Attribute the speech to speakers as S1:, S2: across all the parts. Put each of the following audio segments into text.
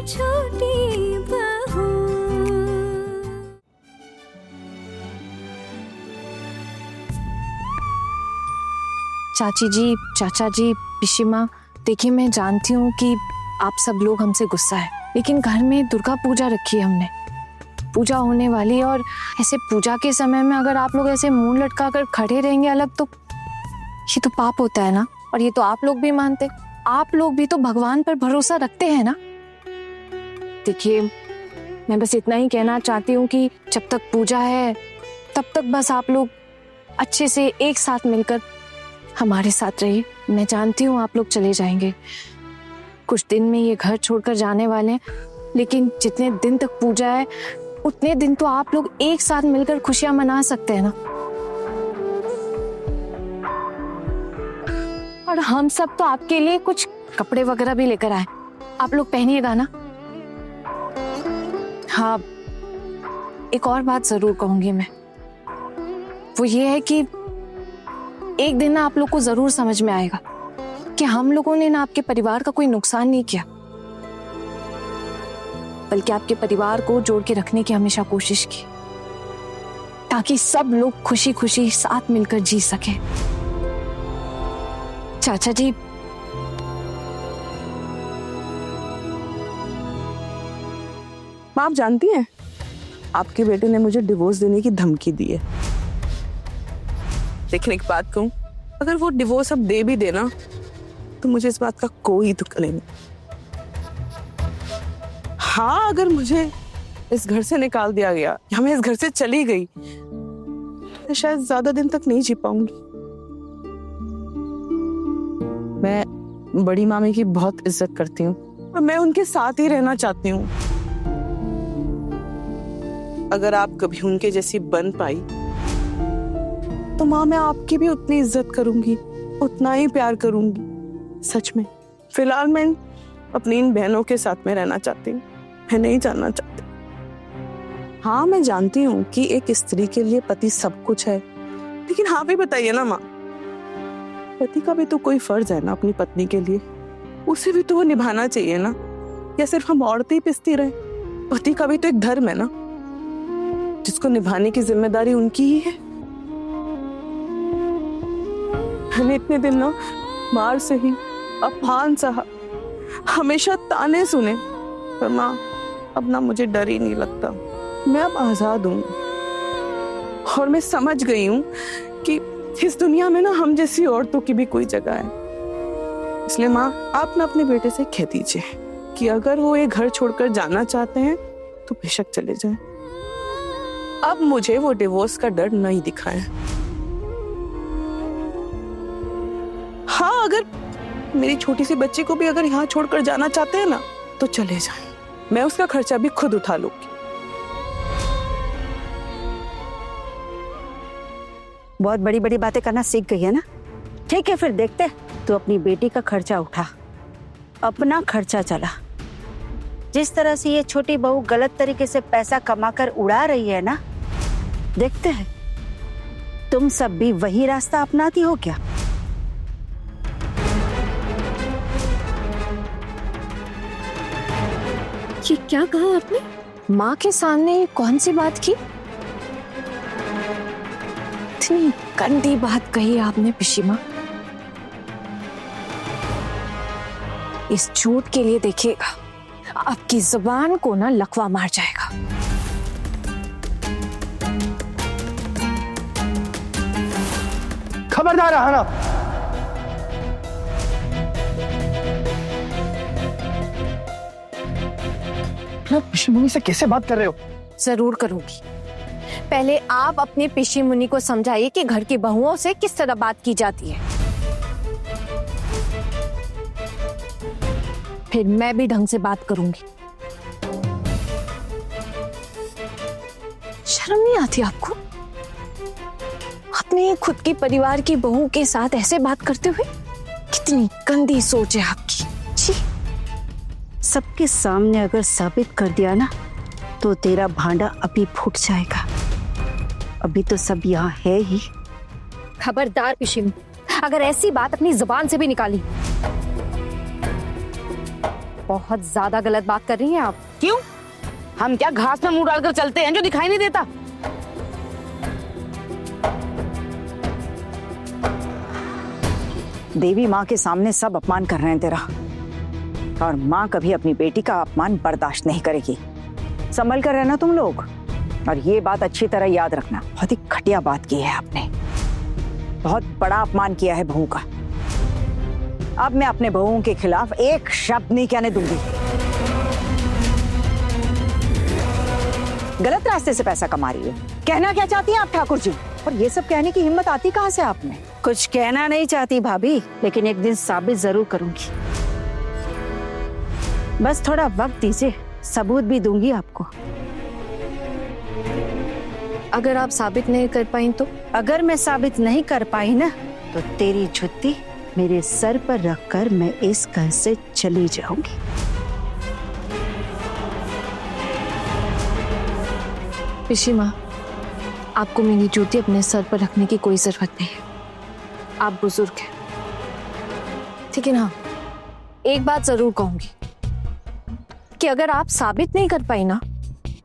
S1: छोटी बहू।
S2: चाची जी, चाचा जी, पिशिमा, देखिए मैं जानती हूँ कि आप सब लोग हमसे गुस्सा है, लेकिन घर में दुर्गा पूजा रखी है हमने, पूजा होने वाली है, और ऐसे पूजा के समय में अगर आप लोग ऐसे मुंह लटका कर खड़े रहेंगे अलग, तो ये तो पाप होता है ना। और ये तो आप लोग भी मानते, आप लोग भी तो भगवान पर भरोसा रखते हैं ना। देखिए मैं बस इतना ही कहना चाहती हूँ कि जब तक पूजा है तब तक बस आप लोग अच्छे से एक साथ मिलकर हमारे साथ रहिए। मैं जानती हूँ आप लोग चले जाएंगे, कुछ दिन में ये घर छोड़कर जाने वाले हैं, लेकिन जितने दिन तक पूजा है उतने दिन तो आप लोग एक साथ मिलकर खुशियां मना सकते हैं ना। और हम सब तो आपके लिए कुछ कपड़े वगैरह भी लेकर आए, आप लोग पहनिएगा ना। हाँ, एक और बात जरूर कहूंगी मैं, वो ये है कि एक दिन ना आप लोग को जरूर समझ में आएगा कि हम लोगों ने ना आपके परिवार का कोई नुकसान नहीं किया, बल्कि आपके परिवार को जोड़ के रखने की हमेशा कोशिश की, ताकि सब लोग खुशी खुशी साथ मिलकर जी सके। चाचा जी,
S3: माँ आप जानती हैं, आपके बेटे ने मुझे डिवोर्स देने की धमकी दी है। लेकिन एक बात कहूं, अगर वो डिवोर्स अब दे भी देना तो मुझे इस बात का कोई दुख नहीं। हाँ, अगर मुझे इस घर से निकाल दिया गया या मैं इस घर से चली गई तो शायद ज्यादा दिन तक नहीं जी पाऊंगी। मैं बड़ी मामी की बहुत इज्जत करती हूँ और मैं उनके साथ ही रहना चाहती हूँ। अगर आप कभी उनके जैसी बन पाई तो माँ मैं आपकी भी उतनी इज्जत करूंगी, उतना ही प्यार करूंगी। सच में फिलहाल मैं अपनी इन बहनों के साथ में रहना चाहती हूँ, मैं नहीं जानना चाहती। हाँ मैं जानती हूँ कि एक स्त्री के लिए पति सब कुछ है, लेकिन हाँ भी बताइए ना माँ, पति का भी तो कोई फर्ज है ना अपनी पत्नी के लिए, उसे भी तो वो निभाना चाहिए ना। या सिर्फ हम औरतें ही पिसती रहे? पति का भी तो एक धर्म है ना, जिसको निभाने की जिम्मेदारी उनकी ही है। मैंने इतने दिन ना मार सही, अपमान सहा, हमेशा ताने सुने, पर माँ अब ना मुझे डर ही नहीं लगता। मैं अब आजाद हूँ और मैं समझ गई हूँ कि इस दुनिया में ना हम जैसी औरतों की भी कोई जगह है। इसलिए माँ आप ना अपने बेटे से कह दीजिए कि अगर वो ये घर छोड़कर जाना चाहते हैं तो बेशक चले जाएं। अब मुझे वो डिवोर्स का डर नहीं दिखा है। हाँ, अगर मेरी छोटी सी बच्ची को भी अगर यहाँ छोड़कर जाना चाहते हैं ना तो चले जाएं, मैं उसका खर्चा भी खुद उठा लूंगी।
S4: बहुत बड़ी बड़ी बातें करना सीख गई है ना। ठीक है फिर देखते, तू अपनी बेटी का खर्चा उठा, अपना खर्चा चला। जिस तरह से ये छोटी बहू गलत तरीके से पैसा कमाकर उड़ा रही है ना, देखते हैं तुम सब भी वही रास्ता अपनाती हो क्या।
S2: ये क्या कहा आपने? माँ के सामने कौन सी बात की? इतनी गंदी बात कही आपने पिशिमा। इस झूठ के लिए देखिएगा आपकी जुबान को ना लकवा मार जाएगा।
S5: खबरदार आना। पिशी मुनि से कैसे बात कर रहे हो?
S2: जरूर करूंगी। पहले आप अपने पिशी मुनि को समझाइए कि घर की बहुओं से किस तरह बात की जाती है, फिर मैं भी ढंग से बात करूंगी। शर्म नहीं आती आपको? अपने खुद की परिवार की बहू के साथ ऐसे बात करते हुए? कितनी गंदी सोच है आपकी। छी।
S4: सबके सामने अगर साबित कर दिया ना तो तेरा भांडा अभी फूट जाएगा। अभी तो सब यहाँ है ही।
S2: खबरदार पिशिमा, अगर ऐसी बात अपनी जुबान से भी निकाली
S4: बहुत ज्यादा गलत बात कर रही हैं आप।
S1: क्यों? हम क्या घास में मुंह डालकर चलते हैं जो दिखाई नहीं देता?
S6: देवी माँ के सामने सब अपमान कर रहे हैं तेरा, और माँ कभी अपनी बेटी का अपमान बर्दाश्त नहीं करेगी। संभल कर रहना तुम लोग, और ये बात अच्छी तरह याद रखना, बहुत ही घटिया बात की है आपने, बहुत बड़ा अपमान किया है बहू का। अब मैं अपने बहुओं के खिलाफ एक शब्द नहीं कहने दूंगी। गलत रास्ते से पैसा कमा रही है, कहना क्या चाहती हैं आप ठाकुर जी? और ये सब कहने की हिम्मत आती कहाँ से आप में?
S4: कुछ कहना नहीं चाहती भाभी, लेकिन एक दिन साबित जरूर करूंगी। बस थोड़ा वक्त दीजिए, सबूत भी दूंगी आपको।
S2: अगर आप साबित नहीं कर पाई तो?
S4: अगर मैं साबित नहीं कर पाई ना, तो तेरी जुत्ती मेरे सर पर रखकर मैं इस घर से चली जाऊंगी।
S2: पिशी माँ, आपको मेरी जूती अपने सर पर रखने की कोई जरूरत नहीं है। आप बुजुर्ग हैं, लेकिन हाँ, एक बात जरूर कहूंगी कि अगर आप साबित नहीं कर पाई ना,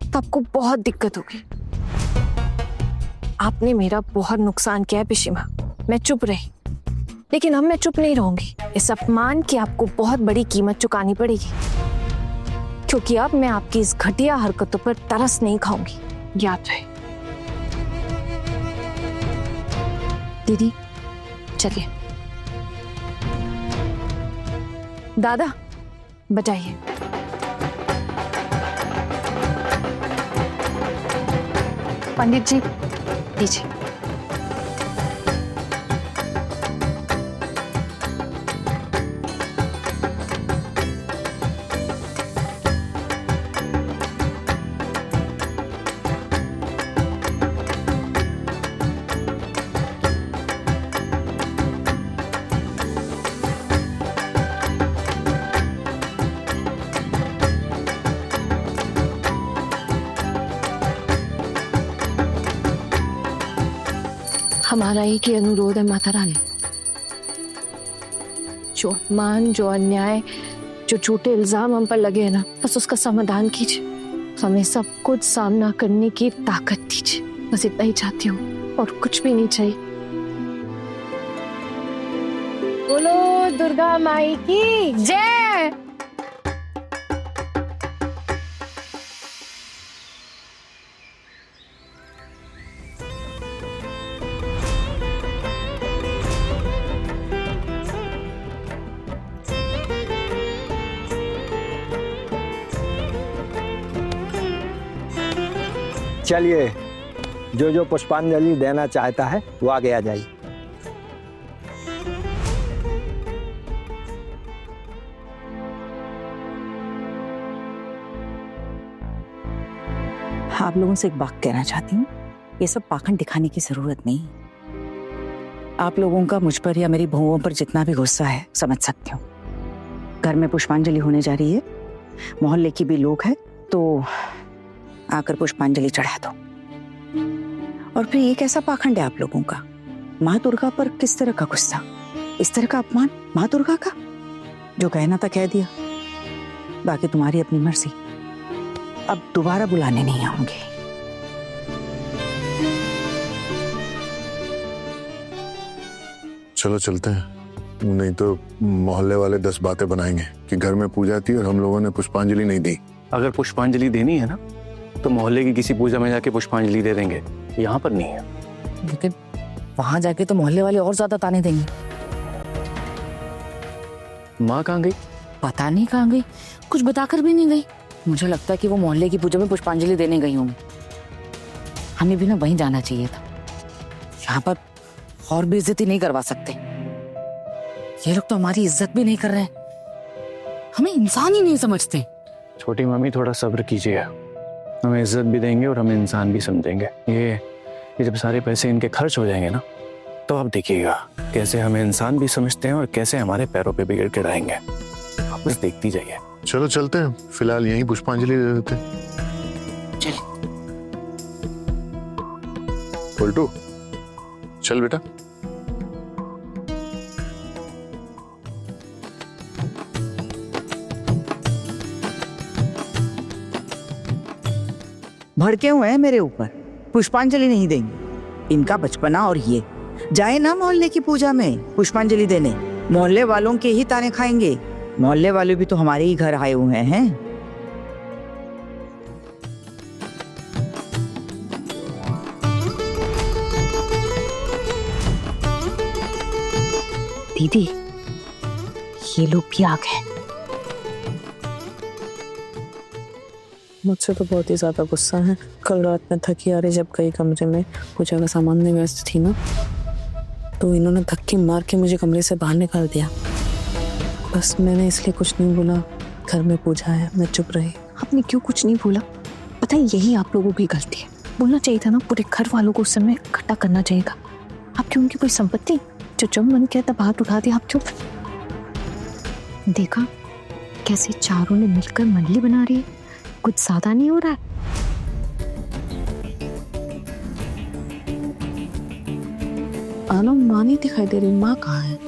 S2: तो आपको बहुत दिक्कत होगी। आपने मेरा बहुत नुकसान किया है पिशी माँ, मैं चुप रही, लेकिन अब मैं चुप नहीं रहूंगी। इस अपमान की आपको बहुत बड़ी कीमत चुकानी पड़ेगी, क्योंकि अब मैं आपकी इस घटिया हरकतों पर तरस नहीं खाऊंगी, याद रहे। दीदी चलिए। दादा बजाइए। पंडित जी दीजिए। हमारा एक ही अनुरोध है माता रानी, जो अपमान, जो अन्याय, जो झूठे इल्जाम हम पर लगे हैं ना, बस उसका समाधान कीजिए। हमें सब कुछ सामना करने की ताकत दीजिए, बस इतना ही चाहती हूँ, और कुछ भी नहीं चाहिए। बोलो दुर्गा माई की जय।
S7: चलिए, जो जो पुष्पांजलि देना चाहता है वो आगे आ जाइए।
S6: आप लोगों से एक बात कहना चाहती हूँ, ये सब पाखंड दिखाने की जरूरत नहीं। आप लोगों का मुझ पर या मेरी बहुओं पर जितना भी गुस्सा है समझ सकती हूँ। घर में पुष्पांजलि होने जा रही है, मोहल्ले की भी लोग हैं, तो आकर पुष्पांजलि चढ़ा दो। और फिर ये कैसा पाखंड है आप लोगों का? माँ दुर्गा पर किस तरह का गुस्सा, इस तरह का अपमान माँ दुर्गा का? जो कहना था कह दिया, बाकी तुम्हारी अपनी मर्जी। अब दोबारा बुलाने नहीं आऊंगी।
S8: चलो चलते हैं, नहीं तो मोहल्ले वाले 10 बातें बनाएंगे कि घर में पूजा थी और हम लोगों ने पुष्पांजलि नहीं दी।
S5: अगर पुष्पांजलि देनी है ना, तो मोहल्ले की किसी पूजा में जाके पुष्पांजलि दे देंगे, यहाँ पर नहीं है।
S1: लेकिन वहां जाके तो मोहल्ले वाले और ज्यादा ताने देंगे।
S5: माँ कहाँ गई?
S1: पता नहीं कहाँ गई, कुछ बताकर भी नहीं गई। मुझे लगता है कि वो मोहल्ले की पूजा में पुष्पांजलि देने गई होंगी। हमें भी ना वहीं जाना चाहिए था, यहाँ पर और भी इज्जत ही नहीं करवा सकते। ये लोग तो हमारी इज्जत भी नहीं कर रहे हैं, हमें इंसान ही नहीं समझते।
S5: छोटी मम्मी थोड़ा सब्र कीजिए, हमें इज्जत भी देंगे और हमें इंसान भी समझेंगे। ये जब सारे पैसे इनके खर्च हो जाएंगे ना, तो आप देखिएगा कैसे हमें इंसान भी समझते हैं और कैसे हमारे पैरों पे बिगड़ के रहेंगे। आप बस देखती जाइए।
S8: चलो चलते हैं, फिलहाल यहीं पुष्पांजलि दे देते हैं। पलटू चल बेटा।
S6: भड़के हुए हैं मेरे ऊपर, पुष्पांजलि नहीं देंगे। इनका बचपना और ये जाए ना मोहल्ले की पूजा में पुष्पांजलि देने, मोहल्ले वालों के ही ताने खाएंगे। मोहल्ले वाले भी तो हमारे ही घर आए हुए हैं।
S2: दीदी, ये लोग भी आ गए।
S3: मुझसे तो बहुत ही ज्यादा गुस्सा है। कल रात में थकी आ रही जब कई कमरे में पूजा का सामान में व्यस्त थी ना, तो इन्होंने धक्के मार के मुझे कमरे से बाहर निकाल दिया। बस मैंने इसलिए कुछ नहीं बोला, घर में पूजा है, मैं चुप रही।
S2: आपने क्यों कुछ नहीं बोला? पता है यही आप लोगों की गलती है। बोलना चाहिए था ना, पूरे घर वालों को उस समय इकट्ठा करना चाहिए था। आपकी उनकी कोई संपत्ति जो जब मन किया तब हाथ उठा दिया। आप क्यों? देखा कैसे चारों ने मिलकर मंडली बना रही है। कुछ ज्यादा नहीं हो रहा है?
S3: आनो माँ नहीं दिखाई दे रही, माँ कहाँ है?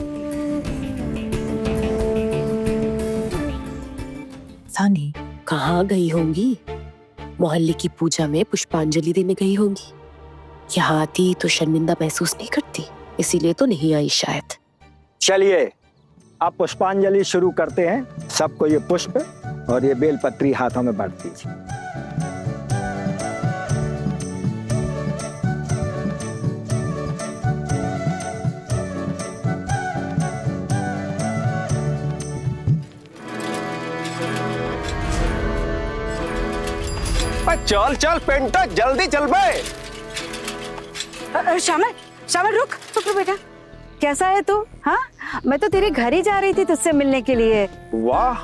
S9: सानी कहाँ गई होंगी? मोहल्ले की पूजा में पुष्पांजलि देने गई होंगी। यहाँ आती तो शर्मिंदा महसूस नहीं करती, इसीलिए तो नहीं आई शायद।
S7: चलिए अब पुष्पांजलि शुरू करते हैं। सबको ये पुष्प और ये बेलपत्री हाथों में बांट दीजिए।
S5: चल चल पेंटा, जल्दी चल बे।
S4: श्यामल, श्यामल रुक रुक बेटा, कैसा है तू? हाँ, मैं तो तेरे घर ही जा रही थी तुझसे मिलने के लिए।
S5: वाह,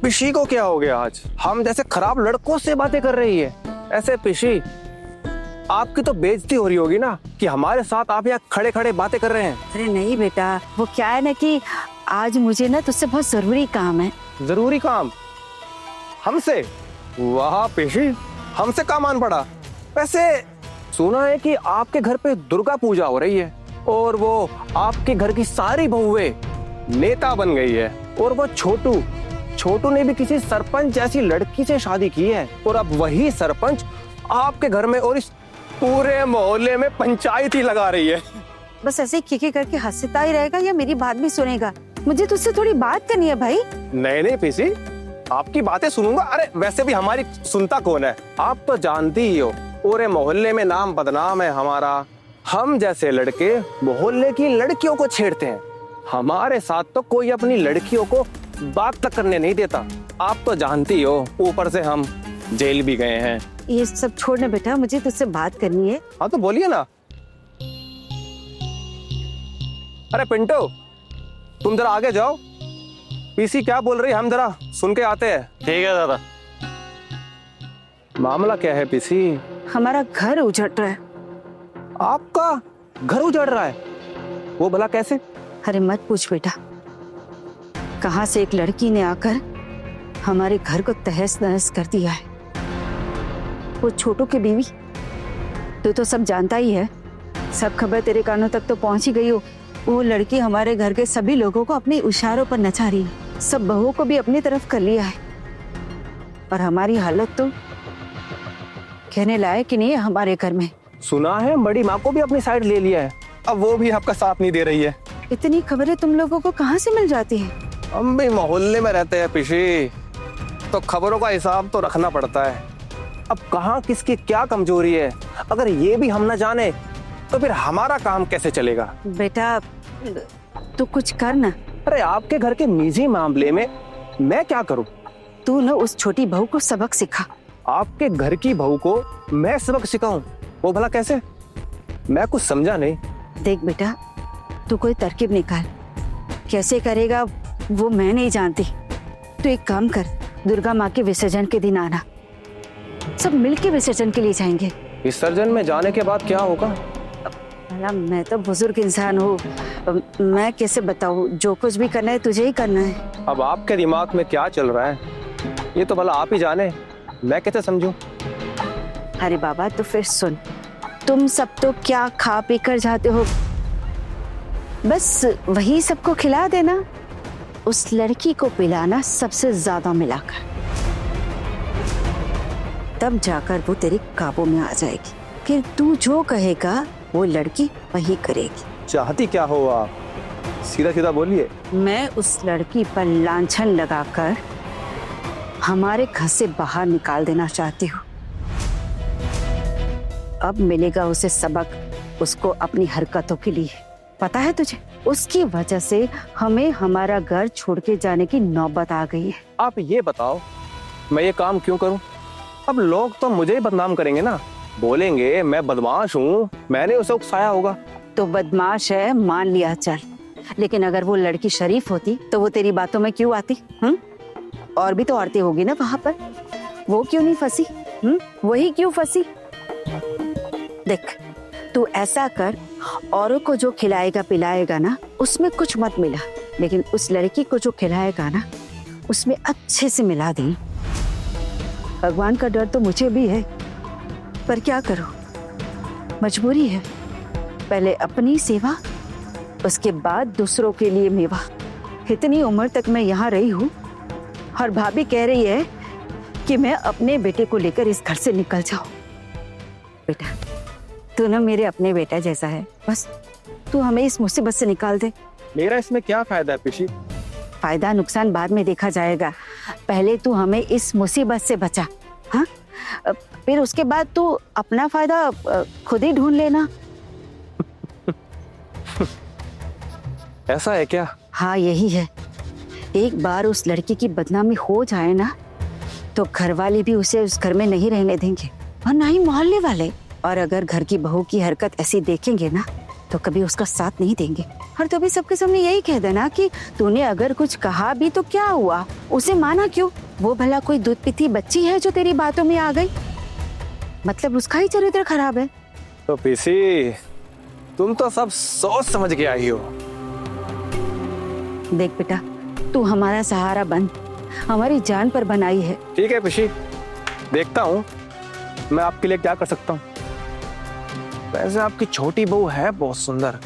S5: पिशी को क्या हो गया आज? हम जैसे खराब लड़कों से बातें कर रही है। ऐसे पिशी, आपकी तो बेइज्जती हो रही होगी ना कि हमारे साथ आप यहाँ खड़े खड़े बातें कर रहे हैं।
S4: अरे नहीं बेटा, वो क्या है ना कि आज मुझे ना तुझसे बहुत जरूरी काम है।
S5: जरूरी काम? हमसे? वाह पिशी, हमसे काम आन पड़ा। वैसे सुना है कि आपके घर पे दुर्गा पूजा हो रही है और वो आपके घर की सारी बहुएं नेता बन गई है। और वो छोटू ने भी किसी सरपंच जैसी लड़की से शादी की है और अब वही सरपंच आपके घर में और इस पूरे मोहल्ले में पंचायत ही लगा रही है।
S4: बस ऐसे खिखी करके हंसता ही रहेगा या मेरी बात भी सुनेगा? मुझे तुझसे थोड़ी बात करनी है भाई।
S5: नहीं पिसी, आपकी बातें सुनूंगा। अरे वैसे भी हमारी सुनता कौन है? आप तो जानती ही हो, पूरे मोहल्ले में नाम बदनाम है हमारा। हम जैसे लड़के मोहल्ले की लड़कियों को छेड़ते हैं। हमारे साथ तो कोई अपनी लड़कियों को बात तक करने नहीं देता। आप तो जानती हो, ऊपर से हम जेल भी गए हैं।
S4: ये सब छोड़ना बेटा, मुझे तुझसे बात करनी है।
S5: हाँ तो बोलिए ना। अरे पिंटो, तुम जरा आगे जाओ। पीसी क्या बोल रही है, हम जरा सुन के आते हैं। ठीक है दादा। मामला क्या है पीसी?
S4: हमारा घर उजड़ रहा है।
S5: आपका घर उजड़ रहा है? वो भला कैसे?
S4: अरे मत पूछ बेटा, कहां से एक लड़की ने आकर हमारे घर को तहस नहस कर दिया है। वो छोटू की बीवी, तू तो सब जानता ही है। सब खबर तेरे कानों तक तो पहुंच ही गई हो। वो लड़की हमारे घर के सभी लोगों को अपने इशारों पर नचा रही है। सब बहुओं को भी अपनी तरफ कर लिया है और हमारी हालत तो कहने लायक ही नहीं है हमारे घर में।
S5: सुना है बड़ी माँ को भी अपनी साइड ले लिया है, अब वो भी आपका साथ नहीं दे रही है।
S4: इतनी खबरें तुम लोगों को कहाँ से मिल जाती है?
S5: हम भी मोहल्ले में रहते हैं पिशी, तो खबरों का हिसाब तो रखना पड़ता है। अब कहाँ किसकी क्या कमजोरी है, अगर ये भी हम ना जाने तो फिर हमारा काम कैसे चलेगा?
S4: बेटा तू कुछ कर ना।
S5: अरे आपके घर के निजी मामले में मैं क्या करूं?
S4: तू ना उस छोटी बहू को सबक सिखा।
S5: आपके घर की बहू को मैं सबक सिखाऊं? वो भला कैसे? मैं कुछ समझा नहीं।
S4: देख बेटा, तू कोई तरकीब निकाल, कैसे करेगा वो मैं नहीं जानती। तू एक काम कर, दुर्गा माँ के विसर्जन के दिन आना, सब मिलके विसर्जन के लिए जाएंगे।
S5: विसर्जन में जाने के बाद क्या होगा?
S4: भला मैं तो बुजुर्ग इंसान हूँ, मैं कैसे बताऊँ? जो कुछ भी करना है तुझे ही करना है।
S5: अब आपके दिमाग में क्या चल रहा है ये तो भला आप ही जाने, मैं कैसे समझूं?
S4: अरे बाबा तो फिर सुन, तुम सब तो क्या खा पी कर जाते हो, बस वही सबको खिला देना। उस लड़की को पिलाना सबसे ज्यादा मिलाकर। तब जाकर वो तेरे काबू में आ जाएगी। फिर तू जो कहेगा वो लड़की वही करेगी।
S7: चाहती क्या हो आप? सीधा सीधा बोलिए।
S4: मैं उस लड़की पर लांछन लगाकर हमारे घर से बाहर निकाल देना चाहती हूँ। अब मिलेगा उसे सबक, उसको अपनी हरकतों के लिए। पता है तुझे, उसकी वजह से हमें हमारा घर छोड़ के जाने की नौबत आ गई है।
S5: आप ये बताओ, मैं ये काम क्यों करूं? अब लोग तो मुझे ही बदनाम करेंगे ना, बोलेंगे मैं बदमाश हूँ, मैंने उसे उकसाया होगा।
S4: तो बदमाश है मान लिया चल, लेकिन अगर वो लड़की शरीफ होती तो वो तेरी बातों में क्यों आती? और भी तो औरतें होगी ना वहां पर, वो क्यों नहीं फंसी? वही क्यों फंसी? देख, तू ऐसा कर, औरों को जो खिलाएगा पिलाएगा ना उसमें कुछ मत मिला, लेकिन उस लड़की को जो खिलाएगा ना उसमें अच्छे से मिला दे। भगवान का डर तो मुझे भी है, पर क्या करूं, मजबूरी है। पहले अपनी सेवा, उसके बाद दूसरों के लिए मेवा। इतनी उम्र तक मैं यहाँ रही हूँ और भाभी कह रही है कि मैं अपने बेटे को लेकर इस घर से निकल जाऊं। बेटा, तू ना मेरे अपने बेटा जैसा है, बस तू हमें इस मुसीबत से निकाल दे।
S5: मेरा इसमें क्या फायदा है पिशी?
S4: फायदा नुकसान बाद में देखा जाएगा, पहले तू हमें इस मुसीबत से बचा। हाँ, फिर उसके बाद तू अपना फायदा खुद ही ढूंढ लेना।
S5: ऐसा है क्या?
S4: हाँ यही है। एक बार उस लड़की की बदनामी हो जाए ना तो घर वाले भी उसे उस घर में नहीं रहने देंगे, और ना ही मोहल्ले वाले। और अगर घर की बहू की हरकत ऐसी देखेंगे ना तो कभी उसका साथ नहीं देंगे। और तो भी सबके सामने यही कह देना कि तूने अगर कुछ कहा भी तो क्या हुआ, उसे माना क्यों? वो भला कोई दूध पीती बच्ची है जो तेरी बातों में आ गई? मतलब उसका ही चरित्र खराब है।
S5: तो पीसी, तुम तो सब सोच समझ के आई हो।
S4: देख बेटा, तू हमारा सहारा बन, हमारी जान पर बनाई है।
S5: ठीक है पिशी, देखता हूँ मैं आपके लिए क्या कर सकता हूँ। वैसे आपकी छोटी बहू है बहुत सुंदर,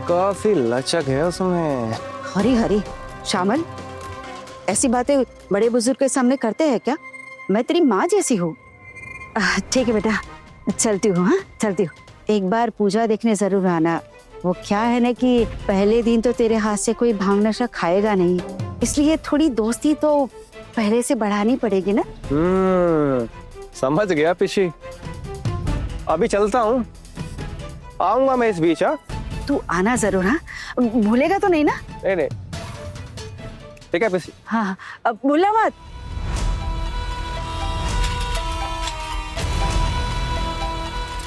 S5: काफी लचक है उसमें।
S4: हरी हरी शामल, ऐसी बातें बड़े बुजुर्ग के सामने करते हैं क्या? मैं तेरी माँ जैसी हूँ। ठीक है बेटा, चलती हूँ। हाँ चलती हूँ। एक बार पूजा देखने जरूर आना। वो क्या है ना कि पहले दिन तो तेरे हाथ से कोई भांग नशा खाएगा नहीं, इसलिए थोड़ी दोस्ती तो पहले से बढ़ानी पड़ेगी ना।
S5: समझ गया पिशी, अभी चलता हूँ, आऊंगा मैं इस बीच। हाँ
S4: तू आना जरूर। हाँ, भूलेगा तो नहीं ना?
S5: नहीं, ठीक है पिशी।
S4: हाँ, अब भूला मत।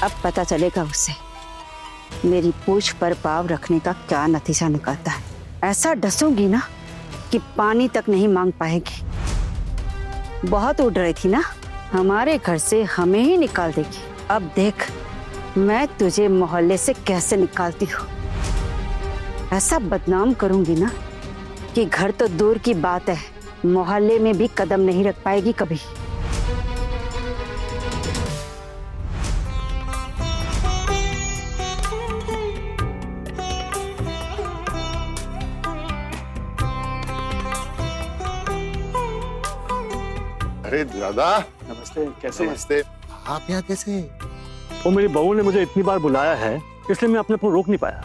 S4: अब पता चलेगा उसे मेरी पूछ पर पाव रखने का क्या नतीजा निकलता है। ऐसा डसूंगी ना कि पानी तक नहीं मांग पाएगी। बहुत उड़ रही थी ना, हमारे घर से हमें ही निकाल देगी। अब देख मैं तुझे मोहल्ले से कैसे निकालती हूँ। ऐसा बदनाम करूंगी ना कि घर तो दूर की बात है, मोहल्ले में भी कदम नहीं रख पाएगी कभी।
S8: अरे दादा,
S10: नमस्ते, कैसे हैं?
S8: नमस्ते। आप यहाँ कैसे?
S10: वो मेरी बहू ने मुझे इतनी बार बुलाया है, इसलिए मैं अपने आप को रोक नहीं पाया।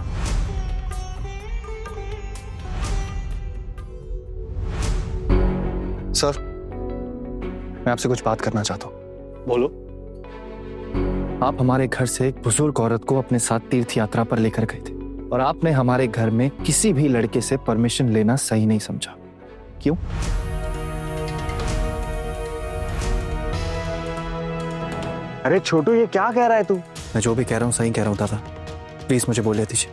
S5: सर, मैं आपसे कुछ बात करना चाहता हूँ।
S10: बोलो।
S5: आप हमारे घर से एक बुजुर्ग औरत को अपने साथ तीर्थ यात्रा पर लेकर गए थे, और आपने हमारे घर में किसी भी लड़के से परमिशन लेना सही नहीं समझा। क्यों?
S7: अरे छोटू, ये क्या कह रहा है तू?
S5: मैं जो भी कह रहा हूँ सही कह रहा हूँ दादा, प्लीज मुझे बोले दीजिए।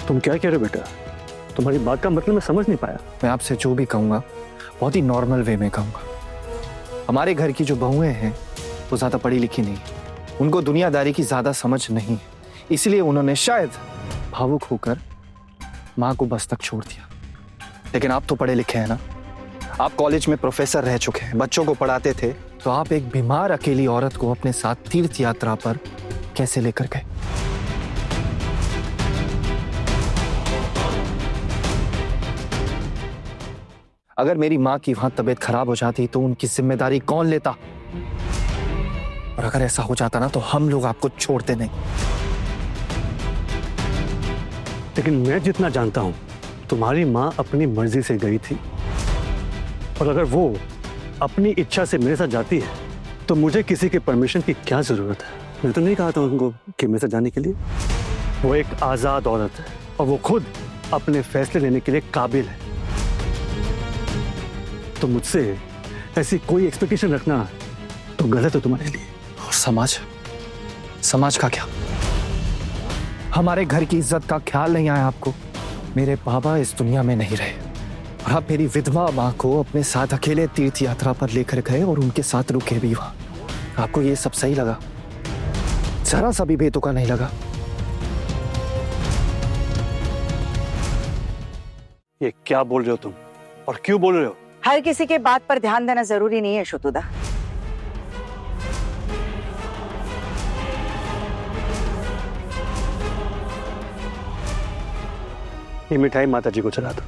S10: तुम क्या कह रहे हो बेटा? तुम्हारी बात का मतलब मैं समझ नहीं पाया।
S5: मैं आपसे जो भी कहूँगा बहुत ही नॉर्मल वे में कहूँगा। हमारे घर की जो बहुएं हैं वो ज्यादा पढ़ी लिखी नहीं, उनको दुनियादारी की ज्यादा समझ नहीं, इसलिए उन्होंने शायद भावुक होकर माँ को बस तक छोड़ दिया। लेकिन आप तो पढ़े लिखे हैं ना, आप कॉलेज में प्रोफेसर रह चुके हैं, बच्चों को पढ़ाते थे, तो आप एक बीमार अकेली औरत को अपने साथ तीर्थ यात्रा पर कैसे लेकर गए?
S11: अगर मेरी माँ की वहां तबीयत खराब हो जाती तो उनकी जिम्मेदारी कौन लेता? और अगर ऐसा हो जाता ना तो हम लोग आपको छोड़ते नहीं।
S10: लेकिन मैं जितना जानता हूं तुम्हारी माँ अपनी मर्जी से गई थी, और अगर वो अपनी इच्छा से मेरे साथ जाती है तो मुझे किसी के परमिशन की क्या जरूरत है? मैं तो नहीं कहा था उनको कि मेरे साथ जाने के लिए। वो एक आजाद औरत है और वो खुद अपने फैसले लेने के लिए काबिल है। तो मुझसे ऐसी कोई एक्सपेक्टेशन रखना तो गलत है तुम्हारे लिए।
S11: और समाज का क्या? हमारे घर की इज्जत का ख्याल नहीं आया आपको? मेरे बाबा इस दुनिया में नहीं रहे और आप मेरी विधवा माँ को अपने साथ अकेले तीर्थ यात्रा पर लेकर गए और उनके साथ रुके भी वहां। आपको ये सब सही लगा? जरा सा भी बेतुका नहीं लगा?
S10: ये क्या बोल रहे हो तुम, और क्यों बोल रहे हो?
S6: हर किसी के बात पर ध्यान देना जरूरी नहीं है शुतुदा।
S10: ये मिठाई माता जी को चढ़ा दो।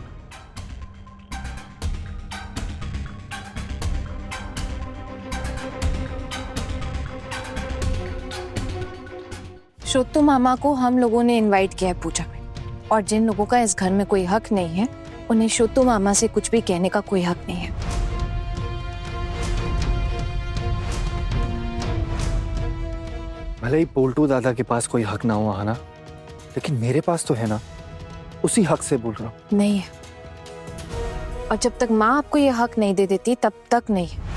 S2: श्रुतु मामा को हम लोगों ने इनवाइट किया है पूजा में, और जिन लोगों का इस घर में कोई हक नहीं है उन्हें श्रुतु मामा से कुछ भी कहने का कोई हक नहीं है।
S11: भले ही पोल्टू दादा के पास कोई हक ना हो आना, लेकिन मेरे पास तो है ना, उसी हक से बोल रहा हूं।
S2: नहीं है, और जब तक माँ आपको ये हक नहीं दे देती तब तक नहीं है।